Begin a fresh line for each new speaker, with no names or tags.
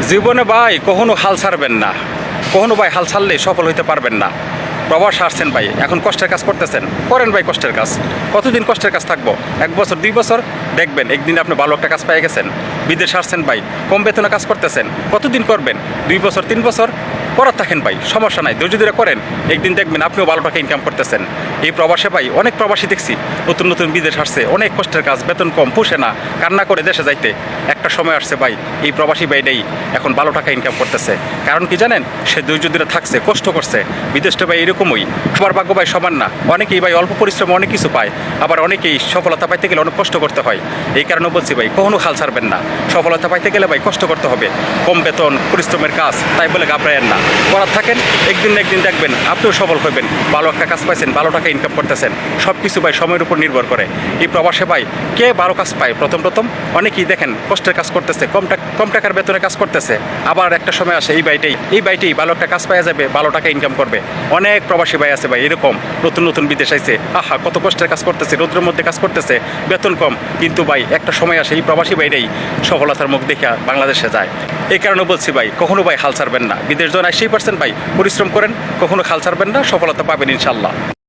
জীবনে ভাই কখনো হাল ছাড়বেন না, কখনো ভাই হাল ছাড়লে সফল হইতে পারবেন না। প্রবাস আসছেন ভাই, এখন কষ্টের কাজ করতেছেন, করেন ভাই কষ্টের কাজ। কতদিন কষ্টের কাজ থাকবো? 1 বছর 2 বছর দেখবেন একদিন আপনি ভালো একটা কাজ পেয়ে গেছেন। বিদেশ আসছেন ভাই, কম বেতনে কাজ করতেছেন, কতদিন করবেন? 2 বছর 3 বছর করার থাকেন ভাই, সমস্যা নাই, ধৈর্য ধরে করেন। একদিন দেখবেন আপনিও ভালো টাকা ইনকাম করতেছেন। এই প্রবাসে ভাই অনেক প্রবাসী দেখছি, নতুন নতুন বিদেশ আসছে, অনেক কষ্টের কাজ, বেতন কম, পুষে না, কান্না করে দেশে যাইতে। একটা সময় আসছে ভাই, এই প্রবাসী ভাইটাই এখন ভালো টাকা ইনকাম করতেছে। কারণ কি জানেন? সে ধৈর্য ধরে থাকছে, কষ্ট করছে। বিদেশটা ভাই এরকমই, সবার ভাগ্য ভাই সমান না। অনেকেই ভাই অল্প পরিশ্রমে অনেক কিছু পায়, আবার অনেকেই সফলতা পাইতে গেলে অনেক কষ্ট করতে হয়। এই কারণে বলছি ভাই, কখনো হাল ছাড়বেন না। সফলতা পাইতে গেলে ভাই কষ্ট করতে হবে, কম বেতন, পরিশ্রমের কাজ, তাই বলে ঘাবড়ায়েন না, করার থাকেন। একদিন না একদিন দেখবেন আপনিও সফল হবেন, ভালো একটা কাজ পাইছেন, ভালো টাকা ইনকাম করতেছেন। সব কিছু ভাই সময়ের উপর নির্ভর করে। এই প্রবাসে ভাই কে ভালো কাজ পায়? প্রথম প্রথম অনেকেই দেখেন কষ্টের কাজ করতেছে, কম টাকার বেতনে কাজ করতেছে। আবার একটা সময় আসে এই বাইটেই ভালো একটা কাজ পাওয়া যাবে, ভালো টাকা ইনকাম করবে। অনেক প্রবাসী ভাই আছে ভাই এরকম, নতুন নতুন বিদেশ আইছে, আহা কত কষ্টের কাজ করতেছে, রৌদ্রের মধ্যে কাজ করতেছে, বেতন কম, কিন্তু ভাই একটা সময় আসে এই প্রবাসী ভাইটাই সফলতার মুখ দেখে বাংলাদেশে যায়। এই কারণে বলছি ভাই, কখনো ভাই হাল ছাড়বেন না। বিদেশ যখন 80% ভাই পরিশ্রম করেন, কখনো হাল ছাড়বেন না, সফলতা পাবেন ইনশাল্লাহ।